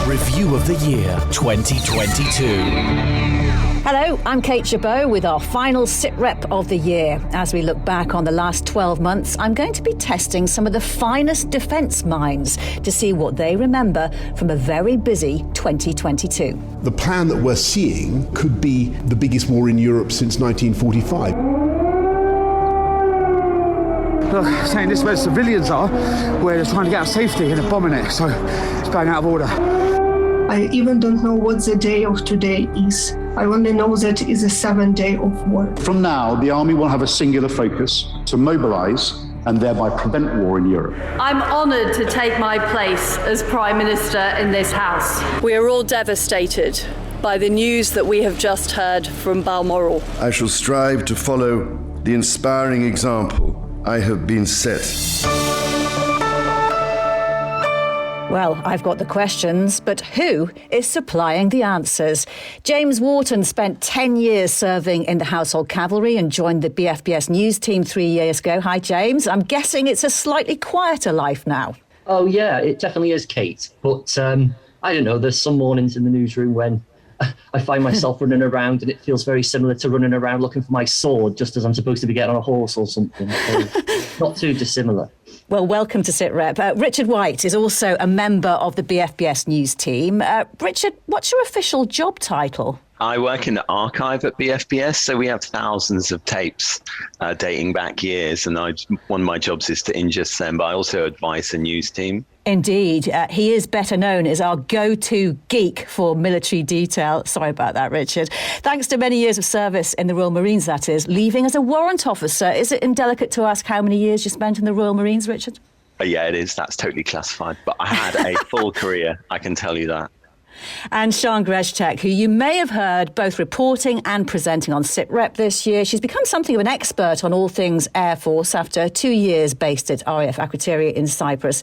Review of the Year 2022. Hello, I'm Kate Chabot with our final Sitrep of the year. As we look back on the last 12 months, I'm going to be testing some of the finest defence minds to see what they remember from a very busy 2022. The plan that we're seeing could be the biggest war in Europe since 1945. Look, saying this is where civilians are, where they're trying to get out safety and they're bombing it, so it's going out of order. I even don't know what the day of today is. I only know that it is a 7th day of war. From now, the army will have a singular focus to mobilise and thereby prevent war in Europe. I'm honoured to take my place as Prime Minister in this House. We are all devastated by the news that we have just heard from Balmoral. I shall strive to follow the inspiring example I have been set. Well, I've got the questions, but who is supplying the answers? James Wharton spent 10 years serving in the Household Cavalry and joined the BFBS news team 3 years ago. Hi, James. I'm guessing it's a slightly quieter life now. Oh, yeah, it definitely is, Kate. But I don't know, there's some mornings in the newsroom when I find myself running around and it feels very similar to running around looking for my sword just as I'm supposed to be getting on a horse or something. So not too dissimilar. Well, welcome to Sitrep. Richard White is also a member of the BFBS news team. Richard, what's your official job title? I work in the archive at BFBS, so we have thousands of tapes dating back years, and one of my jobs is to ingest them, but I also advise the news team. Indeed. He is better known as our go-to geek for military detail. Sorry about that, Richard. Thanks to many years of service in the Royal Marines, that is, leaving as a warrant officer. Is it indelicate to ask how many years you spent in the Royal Marines, Richard? Yeah, it is. That's totally classified. But I had a full career, I can tell you that. And Sian Greztek, who you may have heard both reporting and presenting on Sitrep this year. She's become something of an expert on all things Air Force after 2 years based at RAF Akrotiri in Cyprus.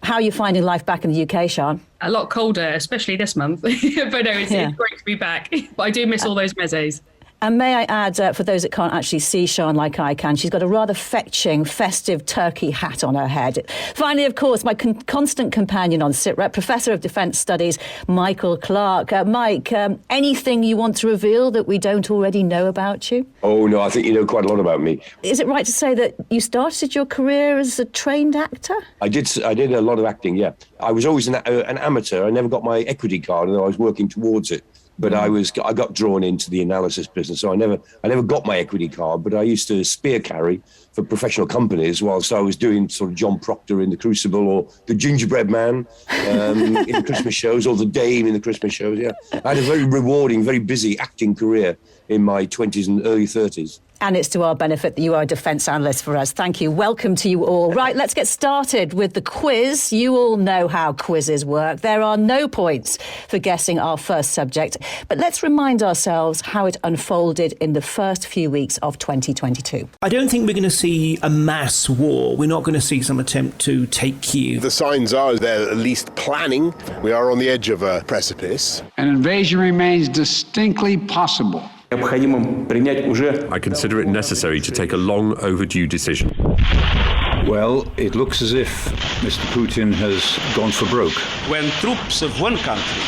How are you finding life back in the UK, Sian? A lot colder, especially this month. But no, it's great to be back. But I do miss all those mezzes. And may I add, for those that can't actually see Sian like I can, she's got a rather fetching, festive turkey hat on her head. Finally, of course, my constant companion on Sitrep, Professor of Defence Studies, Michael Clark. Mike, anything you want to reveal that we don't already know about you? Oh, no, I think you know quite a lot about me. Is it right to say that you started your career as a trained actor? I did a lot of acting, yeah. I was always an amateur. I never got my equity card, although I was working towards it. But I got drawn into the analysis business, so I never got my equity card. But I used to spear carry for professional companies whilst I was doing sort of John Proctor in The Crucible or the Gingerbread Man in the Christmas shows or the Dame in the Christmas shows. Yeah, I had a very rewarding, very busy acting career in my 20s and early 30s. And it's to our benefit that you are a defence analyst for us. Thank you. Welcome to you all. Right, let's get started with the quiz. You all know how quizzes work. There are no points for guessing our first subject. But let's remind ourselves how it unfolded in the first few weeks of 2022. I don't think we're going to see a mass war. We're not going to see some attempt to take Kyiv. The signs are they're at least planning. We are on the edge of a precipice. An invasion remains distinctly possible. I consider it necessary to take a long overdue decision. Well, it looks as if Mr. Putin has gone for broke. When troops of one country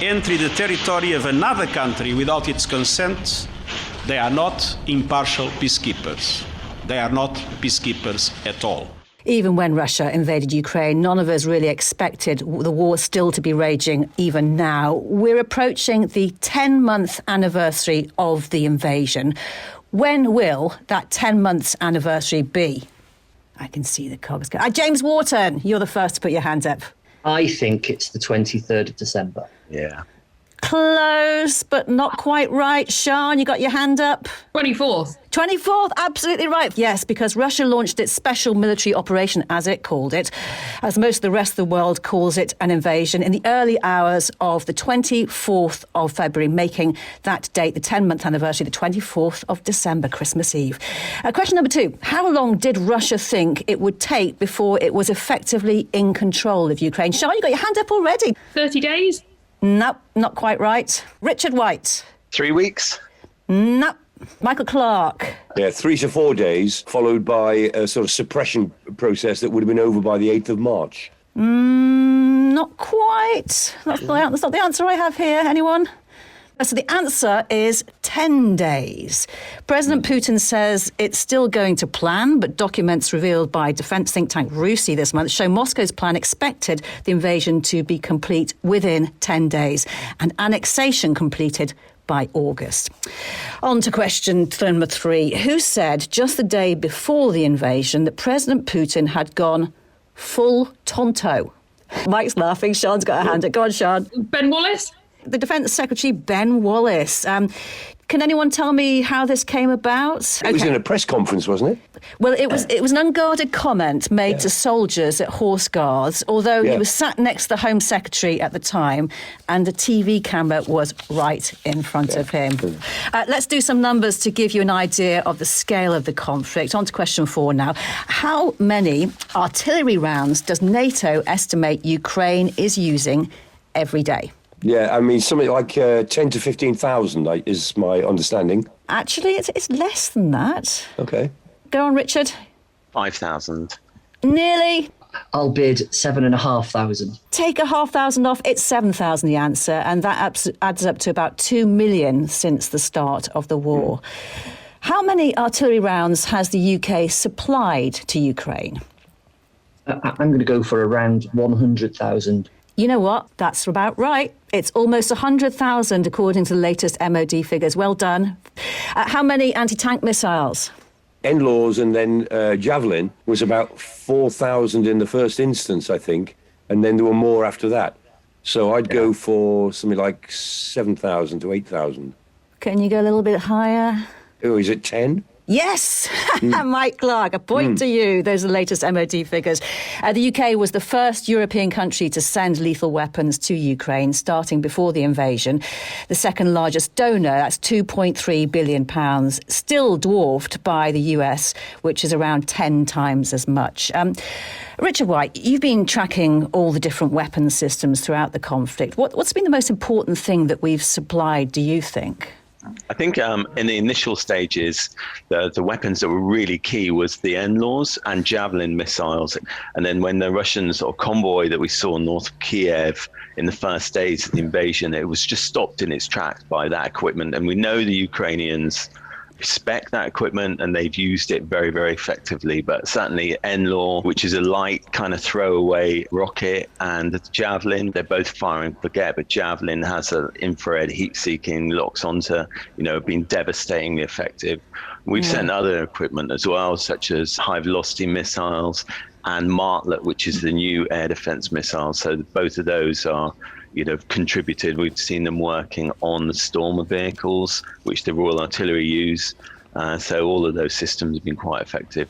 enter the territory of another country without its consent, they are not impartial peacekeepers. They are not peacekeepers at all. Even when Russia invaded Ukraine, none of us really expected the war still to be raging even now. We're approaching the 10-month anniversary of the invasion. When will that 10-month anniversary be? I can see the cogs go. James Wharton, you're the first to put your hand up. I think it's the 23rd of December. Yeah. Close, but not quite right. Sian, you got your hand up? 24th. 24th, absolutely right. Yes, because Russia launched its special military operation, as it called it, as most of the rest of the world calls it, an invasion, in the early hours of the 24th of February, making that date, the 10-month anniversary, the 24th of December, Christmas Eve. Question number 2. How long did Russia think it would take before it was effectively in control of Ukraine? Sian, you got your hand up already. 30 days? No, not quite right. Richard White. 3 weeks? No. Michael Clark. Yeah, 3 to 4 days, followed by a sort of suppression process that would have been over by the 8th of March. Not quite. That's not the answer I have here. Anyone? So the answer is 10 days. President Putin says it's still going to plan, but documents revealed by defence think tank RUSI this month show Moscow's plan expected the invasion to be complete within 10 days and annexation completed by August. On to question number 3. Who said just the day before the invasion that President Putin had gone full tonto? Mike's laughing. Sean's got a hand up. Go on, Sean. Ben Wallace? The Defence Secretary, Ben Wallace. Can anyone tell me how this came about? It was in a press conference, wasn't it? Well, it was an unguarded comment made to soldiers at Horse Guards, although he was sat next to the Home Secretary at the time and the TV camera was right in front of him. Let's do some numbers to give you an idea of the scale of the conflict. On to question 4 now. How many artillery rounds does NATO estimate Ukraine is using every day? Yeah, I mean, something like 10 to 15,000 is my understanding. Actually, it's less than that. Okay. Go on, Richard. 5,000. Nearly. I'll bid 7,500. Take 1,500 off. It's 7,000, the answer, and that adds up to about 2 million since the start of the war. How many artillery rounds has the UK supplied to Ukraine? I'm going to go for around 100,000. You know what? That's about right. It's almost 100,000 according to the latest MOD figures. Well done. How many anti-tank missiles? NLAWs and then Javelin was about 4,000 in the first instance, I think, and then there were more after that. So I'd go for something like 7,000 to 8,000. Can you go a little bit higher? Oh, is it 10? Yes, Mike Clark, a point to you. Those are the latest MOD figures. The UK was the first European country to send lethal weapons to Ukraine, starting before the invasion. The second largest donor, that's £2.3 billion, still dwarfed by the US, which is around 10 times as much. Richard White, you've been tracking all the different weapons systems throughout the conflict. What's been the most important thing that we've supplied, do you think? I think in the initial stages, the weapons that were really key was the NLAWs and Javelin missiles. And then when the Russian sort of convoy that we saw north of Kiev in the first days of the invasion, it was just stopped in its tracks by that equipment. And we know the Ukrainians respect that equipment and they've used it very, very effectively. But certainly NLAW, which is a light kind of throwaway rocket, and the Javelin, they're both firing forget, but Javelin has an infrared heat-seeking, locks onto, being devastatingly effective. We've sent other equipment as well, such as high-velocity missiles and Martlet, which is the new air defense missile. So both of those are contributed. We've seen them working on the Stormer vehicles, which the Royal Artillery use. So all of those systems have been quite effective.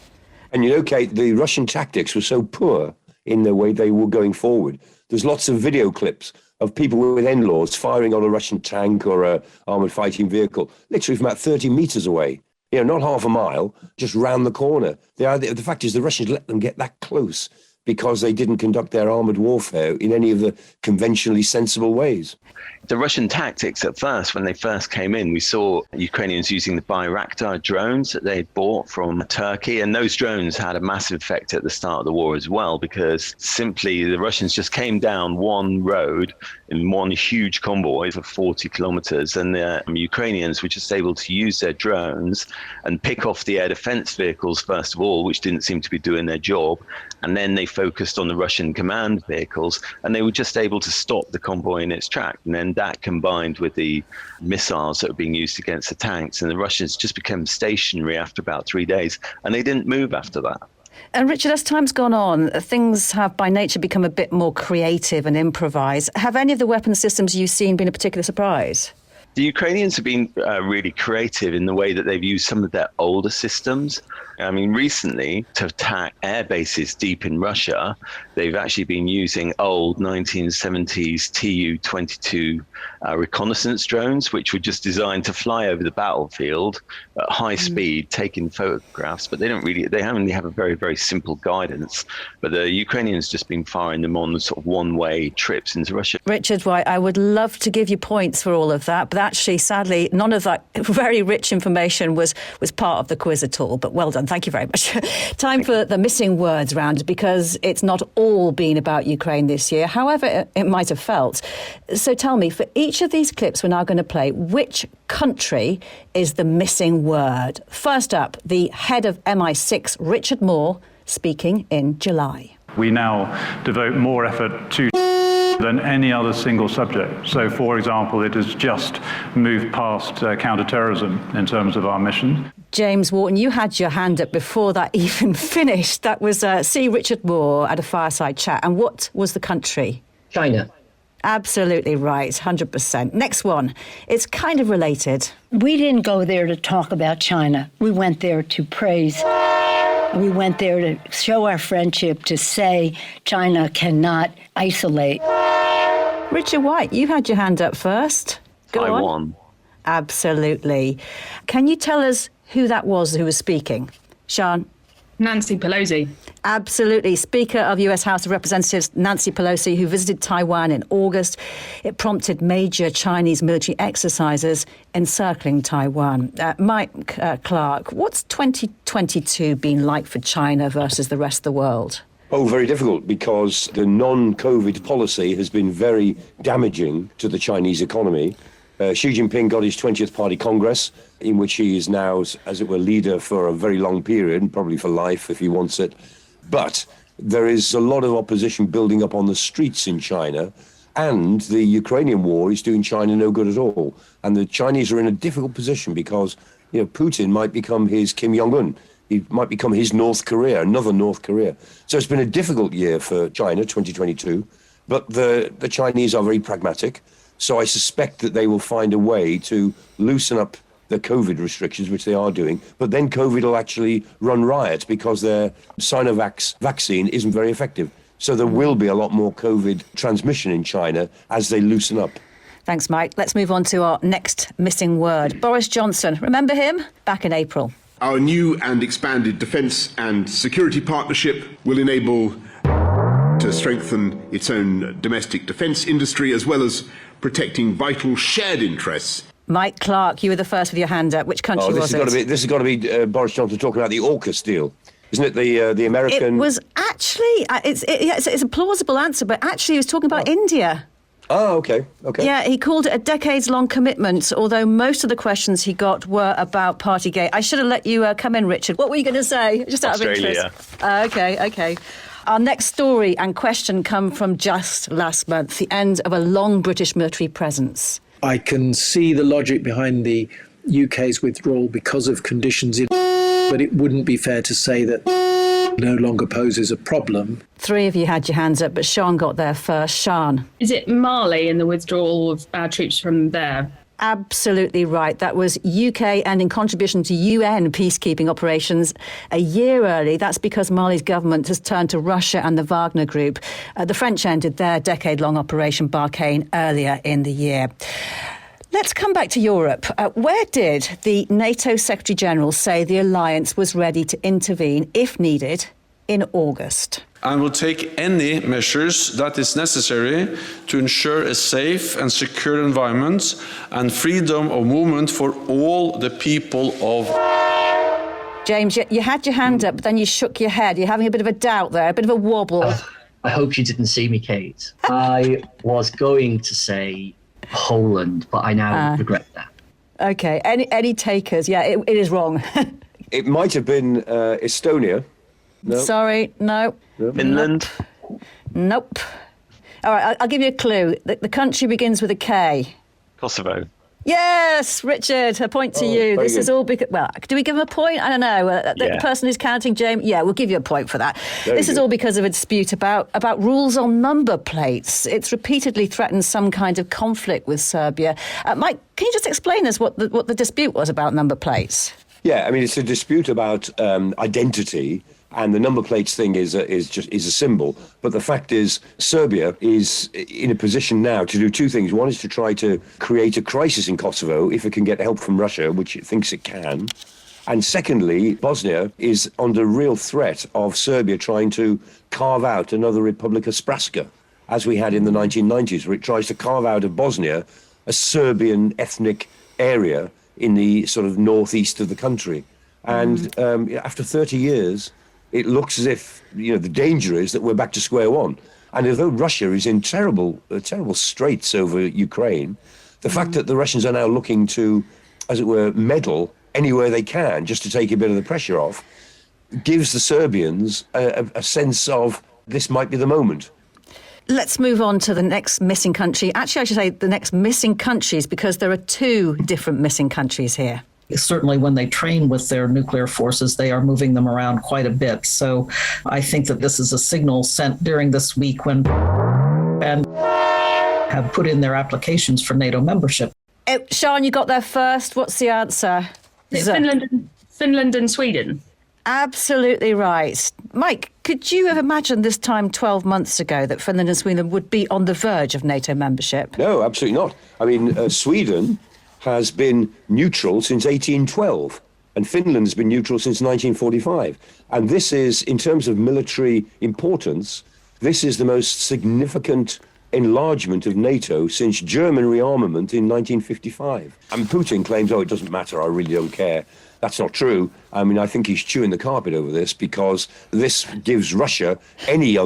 And Kate, the Russian tactics were so poor in the way they were going forward. There's lots of video clips of people with NLAWs firing on a Russian tank or a armoured fighting vehicle, literally from about 30 metres away. Not half a mile, just round the corner. The fact is the Russians let them get that close because they didn't conduct their armoured warfare in any of the conventionally sensible ways. The Russian tactics at first, when they first came in, we saw Ukrainians using the Bayraktar drones that they'd bought from Turkey. And those drones had a massive effect at the start of the war as well, because simply the Russians just came down one road in one huge convoy for 40 kilometers. And the Ukrainians were just able to use their drones and pick off the air defense vehicles, first of all, which didn't seem to be doing their job. And then they focused on the Russian command vehicles, and they were just able to stop the convoy in its track. And then that combined with the missiles that were being used against the tanks, and the Russians just became stationary after about 3 days, and they didn't move after that. And Richard, as time's gone on, things have by nature become a bit more creative and improvised. Have any of the weapon systems you've seen been a particular surprise? The Ukrainians have been really creative in the way that they've used some of their older systems. I mean, recently, to attack air bases deep in Russia, they've actually been using old 1970s Tu-22 reconnaissance drones, which were just designed to fly over the battlefield at high speed, taking photographs, but they only have a very, very simple guidance. But the Ukrainians just been firing them on sort of one-way trips into Russia. Richard White, I would love to give you points for all of that, but actually, sadly, none of that very rich information was part of the quiz at all. But well done. Thank you very much. Time for the missing words round, because it's not all been about Ukraine this year, however it might have felt. So tell me, for each of these clips we're now going to play, which country is the missing word? First up, the head of MI6, Richard Moore, speaking in July. We now devote more effort to than any other single subject. So, for example, it has just moved past counter-terrorism in terms of our mission. James Wharton, you had your hand up before that even finished. That was C. Richard Moore at a fireside chat. And what was the country? China. Absolutely right, 100%. Next one. It's kind of related. We didn't go there to talk about China. We went there to praise. We went there to show our friendship, to say China cannot isolate. Richard White, you had your hand up first. Go Taiwan. on. Absolutely. Can you tell us who that was who was speaking? Sian? Nancy Pelosi. Absolutely. Speaker of US House of Representatives Nancy Pelosi, who visited Taiwan in August. It prompted major Chinese military exercises encircling Taiwan. Mike Clark, what's 2022 been like for China versus the rest of the world? Oh, very difficult, because the non-COVID policy has been very damaging to the Chinese economy. Xi Jinping got his 20th Party Congress, in which he is now, as it were, leader for a very long period, and probably for life if he wants it. But there is a lot of opposition building up on the streets in China, and the Ukrainian war is doing China no good at all. And the Chinese are in a difficult position because, Putin might become his Kim Jong-un. He might become his North Korea, another North Korea. So it's been a difficult year for China, 2022. But the Chinese are very pragmatic. So I suspect that they will find a way to loosen up the COVID restrictions, which they are doing. But then COVID will actually run riot because their Sinovac vaccine isn't very effective. So there will be a lot more COVID transmission in China as they loosen up. Thanks, Mike. Let's move on to our next missing word. Boris Johnson. Remember him? Back in April. Our new and expanded defence and security partnership will enable to strengthen its own domestic defence industry, as well as protecting vital shared interests. Mike Clark, you were the first with your hand up. Which country was it? This has got to be Boris Johnson talking about the AUKUS deal. Isn't it the American... It was actually... It's a plausible answer, but actually he was talking about India. Oh, okay. Yeah, he called it a decades-long commitment, although most of the questions he got were about Partygate. I should have let you come in, Richard. What were you going to say? Just out Australia. of interest. Okay. Our next story and question come from just last month, the end of a long British military presence. I can see the logic behind the UK's withdrawal because of conditions in, but it wouldn't be fair to say that no longer poses a problem. Three of you had your hands up, but Sian got there first. Sian. Is it Mali and the withdrawal of our troops from there? Absolutely right. That was UK ending contribution to UN peacekeeping operations a year early. That's because Mali's government has turned to Russia and the Wagner Group. The French ended their decade-long Operation Barkhane earlier in the year. Let's come back to Europe. Where did the NATO Secretary-General say the alliance was ready to intervene, if needed, in August? And will take any measures that is necessary to ensure a safe and secure environment and freedom of movement for all the people of... James, you had your hand up, but then you shook your head. You're having a bit of a doubt there, a bit of a wobble. I hope you didn't see me, Kate. I was going to say Poland, but I now regret that. OK, any takers? Yeah, it is wrong. It might have been Estonia. No. Sorry, no. Finland? Nope. All right, I'll give you a clue. The country begins with a K. Kosovo. Yes, Richard, a point to you. This is all because... Well, do we give him a point? I don't know. The person who's counting, James... Yeah, we'll give you a point for that. This is all because of a dispute about rules on number plates. It's repeatedly threatened some kind of conflict with Serbia. Mike, can you just explain us what the dispute was about number plates? Yeah, I mean, it's a dispute about identity. And the number plates thing is a symbol. But the fact is, Serbia is in a position now to do two things. One is to try to create a crisis in Kosovo if it can get help from Russia, which it thinks it can. And secondly, Bosnia is under real threat of Serbia trying to carve out another Republika Srpska, as we had in the 1990s, where it tries to carve out of Bosnia a Serbian ethnic area in the sort of northeast of the country. And after 30 years, it looks as if, the danger is that we're back to square one. And although Russia is in terrible straits over Ukraine, the fact that the Russians are now looking to, as it were, meddle anywhere they can just to take a bit of the pressure off, gives the Serbians a sense of this might be the moment. Let's move on to the next missing country. Actually, I should say the next missing countries, because there are two different missing countries here. Certainly when they train with their nuclear forces, they are moving them around quite a bit. So I think that this is a signal sent during this week when and have put in their applications for NATO membership. Sian, you got there first. What's the answer? Finland and Sweden. Absolutely right. Mike, could you have imagined this time 12 months ago that Finland and Sweden would be on the verge of NATO membership? No, absolutely not. I mean, Sweden has been neutral since 1812, and Finland has been neutral since 1945. And this is, in terms of military importance, this is the most significant enlargement of NATO since German rearmament in 1955. And Putin claims, it doesn't matter, I really don't care. That's not true. I mean, I think he's chewing the carpet over this, because this gives Russia, any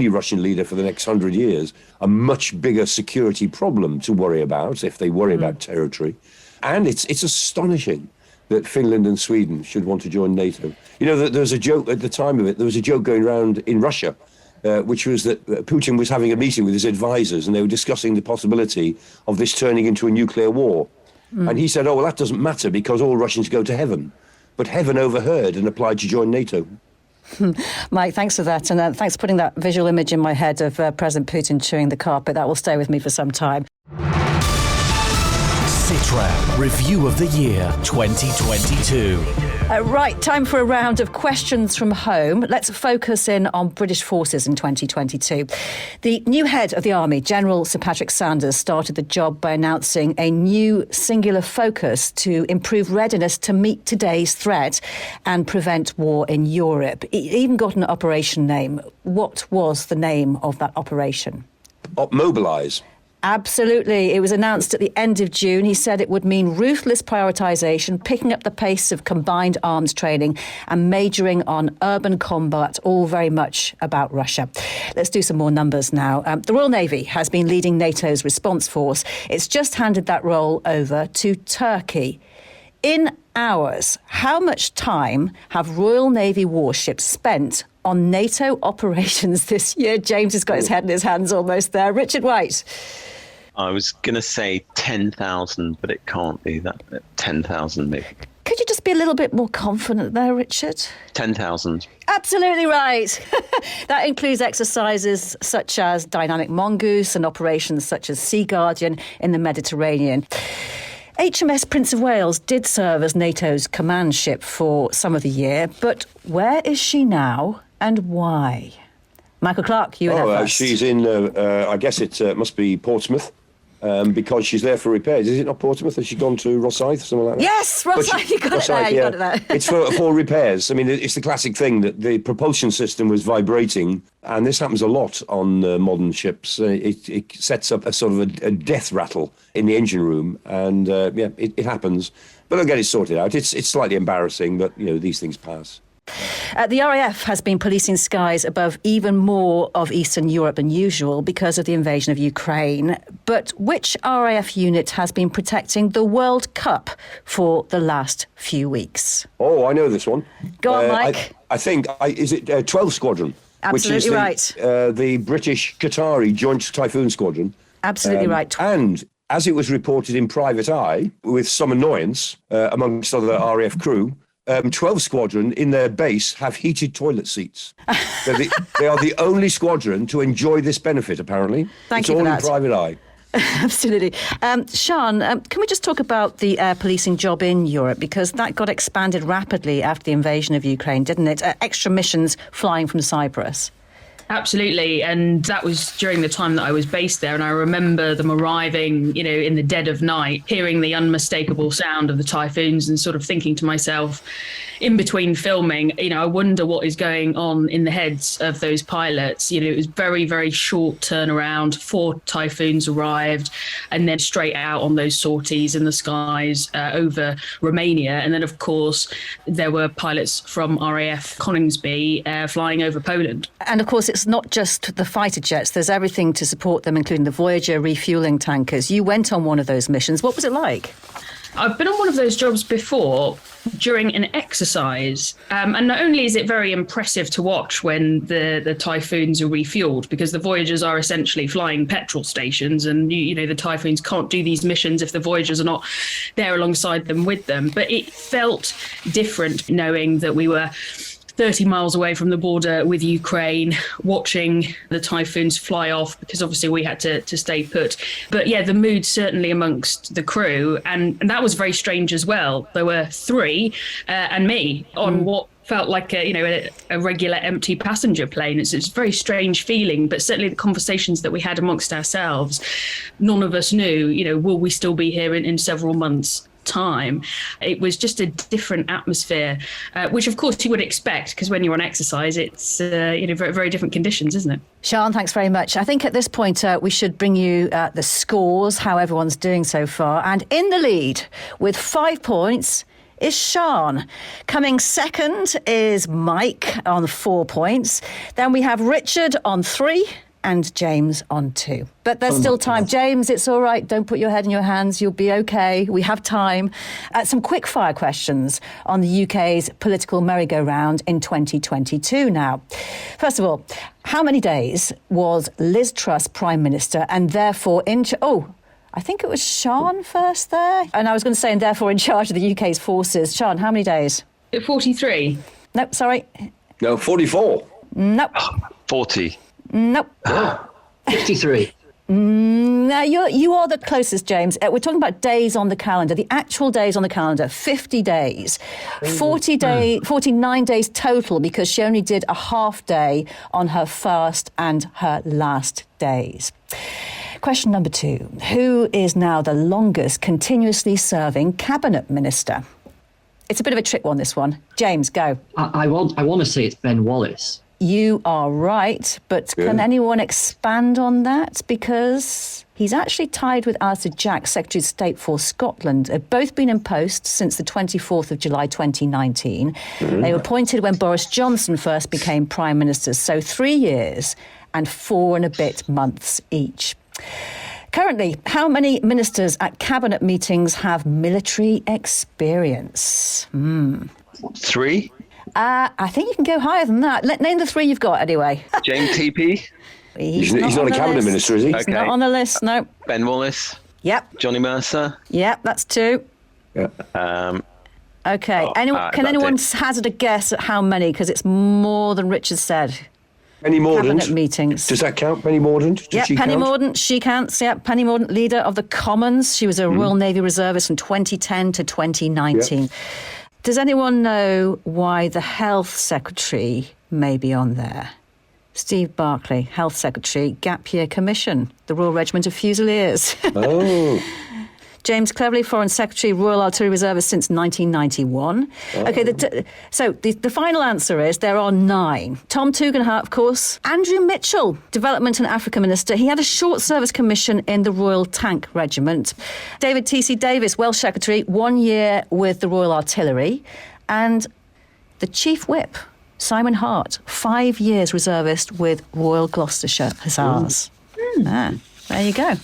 Russian leader for the next 100 years, a much bigger security problem to worry about if they worry about territory. And it's astonishing that Finland and Sweden should want to join NATO. There was a joke at the time of it, there was a joke going around in Russia, which was that Putin was having a meeting with his advisors and they were discussing the possibility of this turning into a nuclear war. And he said, well, that doesn't matter because all Russians go to heaven. But heaven overheard and applied to join NATO. Mike, thanks for that. And thanks for putting that visual image in my head of President Putin chewing the carpet. That will stay with me for some time. Sitrep Review of the Year 2022. Right, time for a round of questions from home. Let's focus in on British forces in 2022. The new head of the Army, General Sir Patrick Sanders, started the job by announcing a new singular focus to improve readiness to meet today's threat and prevent war in Europe. It even got an operation name. What was the name of that operation? Mobilise. Absolutely. It was announced at the end of June. He said it would mean ruthless prioritisation, picking up the pace of combined arms training and majoring on urban combat, all very much about Russia. Let's do some more numbers now. The Royal Navy has been leading NATO's response force. It's just handed that role over to Turkey. In hours, how much time have Royal Navy warships spent on NATO operations this year? James has got his head in his hands almost there. Richard White. I was going to say 10,000, but it can't be that. 10,000 maybe. Could you just be a little bit more confident there, Richard? 10,000. Absolutely right. That includes exercises such as Dynamic Mongoose and operations such as Sea Guardian in the Mediterranean. HMS Prince of Wales did serve as NATO's command ship for some of the year, but where is she now and why? Michael Clark, you and first. She's in, I guess it must be Portsmouth, because she's there for repairs. Is it not Portsmouth? Has she gone to Rosyth, something like that? Yes, Rosyth, you got it there, you got it there. It's for repairs. I mean, it's the classic thing that the propulsion system was vibrating, and this happens a lot on modern ships. It sets up a sort of a death rattle in the engine room, and it happens. But they'll get it sorted out. It's slightly embarrassing, but, these things pass. The RAF has been policing skies above even more of Eastern Europe than usual because of the invasion of Ukraine. But which RAF unit has been protecting the World Cup for the last few weeks? Oh, I know this one. Go on, Mike. I think, is it 12 Squadron? Absolutely which is the British Qatari Joint Typhoon Squadron. Absolutely right. And as it was reported in Private Eye, with some annoyance amongst other RAF crew, 12 Squadron in their base have heated toilet seats. They are the only squadron to enjoy this benefit, apparently. Thank you for that. It's all in Private Eye. Absolutely. Sian, can we just talk about the air policing job in Europe? Because that got expanded rapidly after the invasion of Ukraine, didn't it? Extra missions flying from Cyprus. Absolutely. And that was during the time that I was based there. And I remember them arriving, in the dead of night, hearing the unmistakable sound of the typhoons and sort of thinking to myself, in between filming, I wonder what is going on in the heads of those pilots. It was very, very short turnaround. 4 typhoons arrived and then straight out on those sorties in the skies over Romania. And then, of course, there were pilots from RAF Coningsby flying over Poland. And, of course, it's not just the fighter jets. There's everything to support them, including the Voyager refuelling tankers. You went on one of those missions. What was it like? I've been on one of those jobs before during an exercise. And not only is it very impressive to watch when the typhoons are refueled, because the Voyagers are essentially flying petrol stations, and the typhoons can't do these missions if the Voyagers are not there alongside them with them. But it felt different knowing that we were 30 miles away from the border with Ukraine, watching the typhoons fly off, because obviously we had to stay put. But yeah, the mood certainly amongst the crew, and that was very strange as well. There were 3 and me on what felt like a regular empty passenger plane. It's a very strange feeling, but certainly the conversations that we had amongst ourselves, none of us knew, will we still be here in several months' time. It was just a different atmosphere, which of course you would expect, because when you're on exercise, it's very, very different conditions, isn't it? Sian, thanks very much. I think at this point we should bring you the scores, how everyone's doing so far. And in the lead with 5 points is Sian. Coming second is Mike on 4 points. Then we have Richard on 3 and James on 2. But there's still time. James, it's all right. Don't put your head in your hands. You'll be okay. We have time. Some quick fire questions on the UK's political merry-go-round in 2022 now. First of all, how many days was Liz Truss Prime Minister and therefore I think it was Sian first there. And I was going to say, and therefore in charge of the UK's forces. Sian, how many days? 43. Nope, sorry. No, 44. Nope. 40. Nope. 53. No, you are the closest, James. We're talking about days on the calendar, the actual days on the calendar, 50 days. 49 days total, because she only did a half day on her first and her last days. Question number 2. Who is now the longest continuously serving cabinet minister? It's a bit of a trick one, this one. James, go. I want to say it's Ben Wallace. You are right, but can anyone expand on that? Because he's actually tied with Alistair Jack, Secretary of State for Scotland. They've both been in post since the 24th of July 2019. They were appointed when Boris Johnson first became Prime Minister, so 3 years and 4 and a bit months each. Currently, how many ministers at cabinet meetings have military experience? 3? I think you can go higher than that. Name the 3 you've got, anyway. James TP? He's not a cabinet minister, is he? He's not on the list, no. Ben Wallace? Yep. Johnny Mercer? Yep, that's 2. Yeah. OK. Can anyone hazard a guess at how many? Because it's more than Richard said. Penny Mordaunt. Cabinet meetings. Does that count, Penny Mordaunt? Yeah, Penny Mordaunt, she counts. Yeah, Penny Mordaunt, leader of the Commons. She was a Royal Navy reservist from 2010 to 2019. Yep. Does anyone know why the Health Secretary may be on there? Steve Barclay, Health Secretary, Gap Year Commission, the Royal Regiment of Fusiliers. Oh. James Cleverly, Foreign Secretary, Royal Artillery Reservist since 1991. Oh. OK, so the final answer is there are 9. Tom Tugendhat, of course. Andrew Mitchell, Development and Africa Minister. He had a short service commission in the Royal Tank Regiment. David T.C. Davis, Welsh Secretary, 1 year with the Royal Artillery. And the Chief Whip, Simon Hart, 5 years reservist with Royal Gloucestershire Hussars. There you go.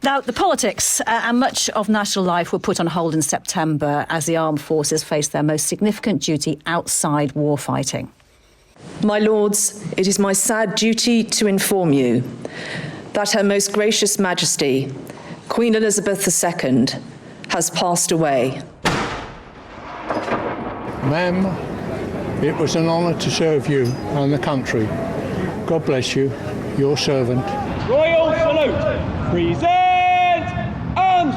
Now, the politics and much of national life were put on hold in September as the armed forces faced their most significant duty outside warfighting. My lords, it is my sad duty to inform you that Her Most Gracious Majesty, Queen Elizabeth II, has passed away. Ma'am, it was an honour to serve you and the country. God bless you, your servant. Royal salute. Present arms.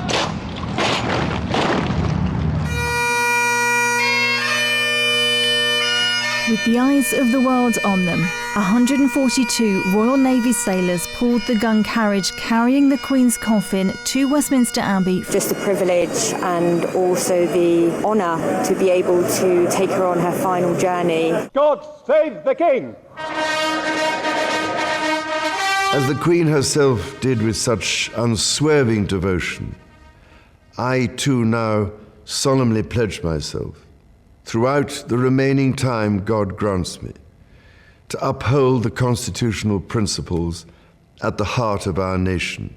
With the eyes of the world on them, 142 Royal Navy sailors pulled the gun carriage carrying the Queen's coffin to Westminster Abbey. Just a privilege and also the honour to be able to take her on her final journey. God save the King! As the Queen herself did with such unswerving devotion, I too now solemnly pledge myself, throughout the remaining time God grants me, to uphold the constitutional principles at the heart of our nation.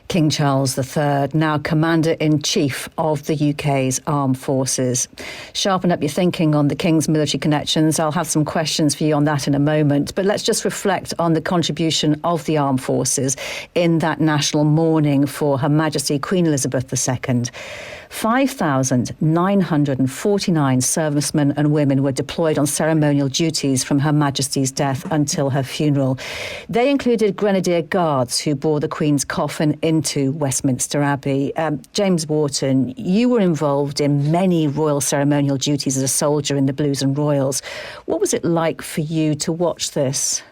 King Charles III, now Commander-in-Chief of the UK's Armed Forces. Sharpen up your thinking on the King's military connections. I'll have some questions for you on that in a moment. But let's just reflect on the contribution of the Armed Forces in that national mourning for Her Majesty Queen Elizabeth II. 5,949 servicemen and women were deployed on ceremonial duties from Her Majesty's death until her funeral. They included Grenadier Guards who bore the Queen's coffin into Westminster Abbey. James Wharton, you were involved in many royal ceremonial duties as a soldier in the Blues and Royals. What was it like for you to watch this?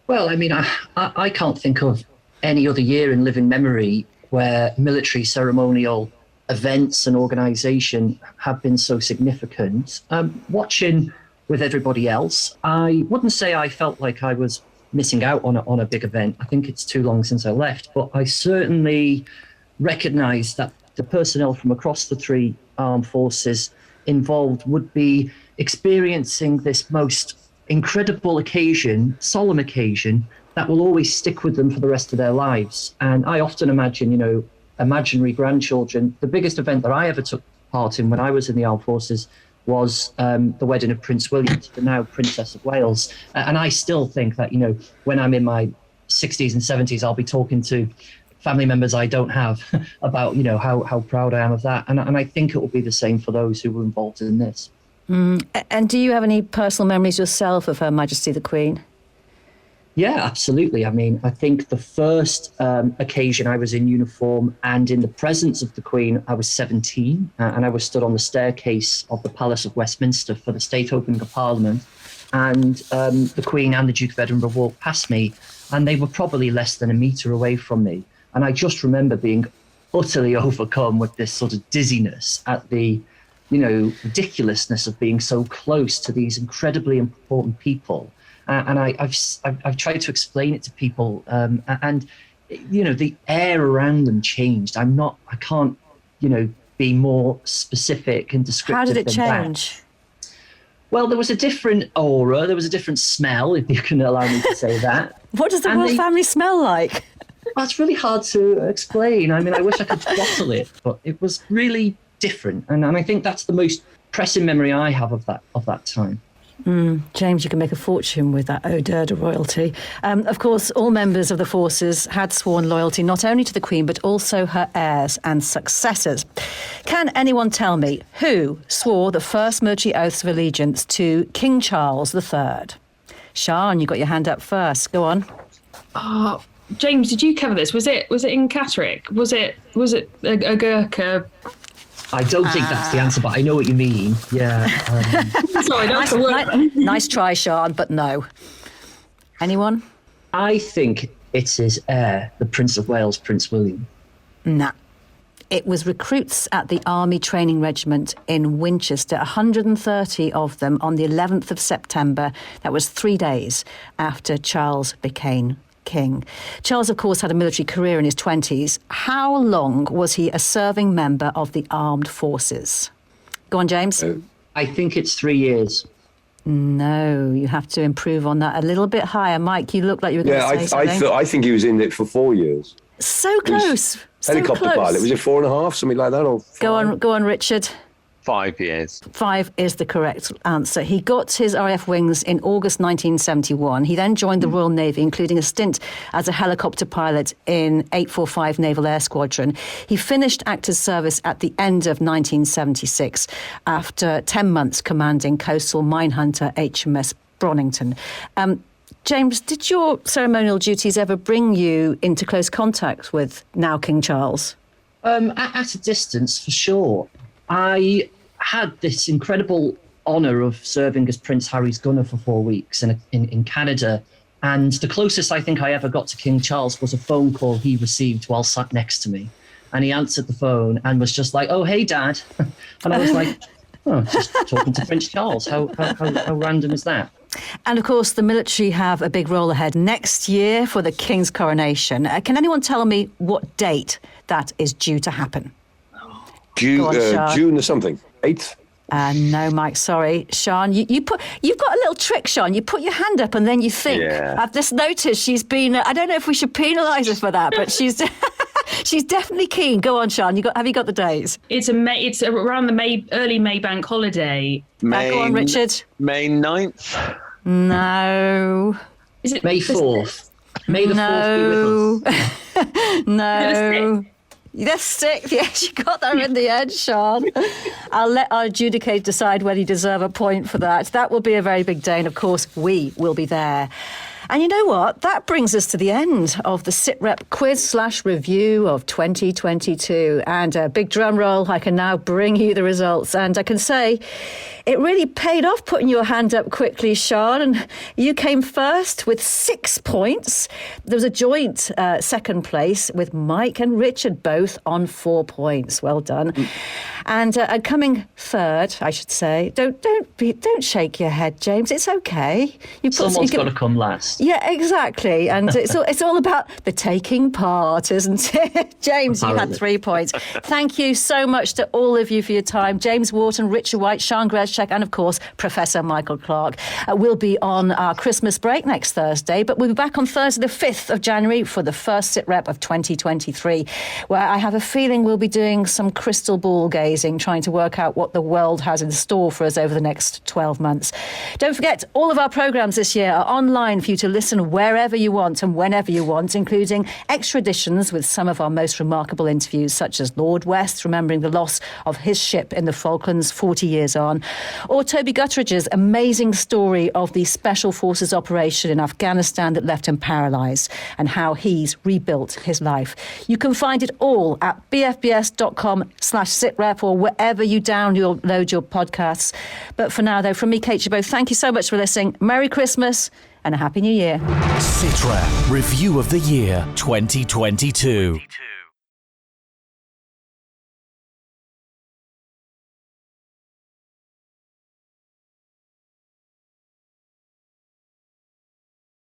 Well, I mean, I can't think of any other year in living memory where military ceremonial events and organisation have been so significant. Watching with everybody else, I wouldn't say I felt like I was missing out on a big event. I think it's too long since I left, but I certainly recognised that the personnel from across the three armed forces involved would be experiencing this most incredible occasion, solemn occasion, that will always stick with them for the rest of their lives. And I often imagine, imaginary grandchildren. The biggest event that I ever took part in when I was in the armed forces was the wedding of Prince William to the now Princess of Wales. And I still think that, when I'm in my 60s and 70s, I'll be talking to family members I don't have about, how proud I am of that. And I think it will be the same for those who were involved in this. And do you have any personal memories yourself of Her Majesty the Queen? Yeah, absolutely. I mean, I think the first occasion I was in uniform and in the presence of the Queen, I was 17, and I was stood on the staircase of the Palace of Westminster for the state opening of Parliament. And the Queen and the Duke of Edinburgh walked past me, and they were probably less than a metre away from me. And I just remember being utterly overcome with this sort of dizziness at the, ridiculousness of being so close to these incredibly important people. And I've tried to explain it to people, and the air around them changed. I can't, be more specific and descriptive. How did it than change? That. Well, there was a different aura. There was a different smell, if you can allow me to say that. What does the royal family smell like? Well, it's really hard to explain. I mean, I wish I could bottle it, but it was really different, and I think that's the most pressing memory I have of that time. James, you can make a fortune with that odeur de royalty. Of course, all members of the forces had sworn loyalty not only to the Queen, but also her heirs and successors. Can anyone tell me who swore the first military oaths of allegiance to King Charles III? Sian, you got your hand up first. Go on. James, did you cover this? Was it in Catterick? Was it a Gurkha? I don't think that's the answer, but I know what you mean. Yeah. Sorry, that's nice try, Sian, but no. Anyone? I think it's his heir, the Prince of Wales, Prince William. Nah. It was recruits at the Army Training Regiment in Winchester, 130 of them on the 11th of September. That was 3 days after Charles became king. Charles, of course, had a military career in his 20s. How long was he a serving member of the armed forces? Go on, James. I think it's 3 years. No, you have to improve on that a little bit higher. Mike, you look like you were going to say something. I think he was in it for 4 years. So close. Helicopter pilot. Was it 4.5, something like that? Or 5? Go on, Richard. 5 years. 5 is the correct answer. He got his RAF wings in August 1971. He then joined the Royal Navy, including a stint as a helicopter pilot in 845 Naval Air Squadron. He finished active service at the end of 1976 after 10 months commanding coastal minehunter HMS Bronington. James, did your ceremonial duties ever bring you into close contact with now King Charles? At a distance, for sure. I had this incredible honour of serving as Prince Harry's gunner for 4 weeks in Canada. And the closest I think I ever got to King Charles was a phone call he received while sat next to me. And he answered the phone and was just like, "Oh, hey, Dad." And I was like, "Oh, just talking to Prince Charles. How random is that?" And of course, the military have a big role ahead next year for the King's coronation. Can anyone tell me what date that is due to happen? June the something, 8th. No, Mike, sorry. Sean, you've got a little trick, Sean. You put your hand up and then you think. Yeah. I've just noticed she's been, I don't know if we should penalise her for that, but she's she's definitely keen. Go on, Sean. Have you got the days? It's around the early May bank holiday. Go on, Richard. May 9th? No. Is it May 4th? May the 4th be with us. No. That's sick. Yes, you got that in the end, Sean. I'll let our adjudicator decide whether you deserve a point for that. That will be a very big day, and of course, we will be there. And you know what? That brings us to the end of the Sitrep quiz/review of 2022. And a big drum roll, I can now bring you the results. And I can say it really paid off putting your hand up quickly, Sean. And you came first with 6 points. There was a joint second place with Mike and Richard, both on 4 points. Well done. And coming third, I should say, don't shake your head, James. It's okay. Someone's got to come last. Yeah, exactly. And it's all about the taking part, isn't it? James, you had 3 points. Thank you so much to all of you for your time. James Wharton, Richard White, Sean Grezchek, and of course, Professor Michael Clark. We'll be on our Christmas break next Thursday, but we'll be back on Thursday, the 5th of January for the first Sitrep of 2023, where I have a feeling we'll be doing some crystal ball gazing, trying to work out what the world has in store for us over the next 12 months. Don't forget, all of our programmes this year are online for you to listen wherever you want and whenever you want, including extra editions with some of our most remarkable interviews, such as Lord West, remembering the loss of his ship in the Falklands 40 years on, or Toby Guttridge's amazing story of the Special Forces operation in Afghanistan that left him paralysed and how he's rebuilt his life. You can find it all at bfbs.com/sitrep or wherever you download your podcasts. But for now, though, from me, Kate Chabot, thank you so much for listening. Merry Christmas and a Happy New Year. Sitrep Review of the Year 2022.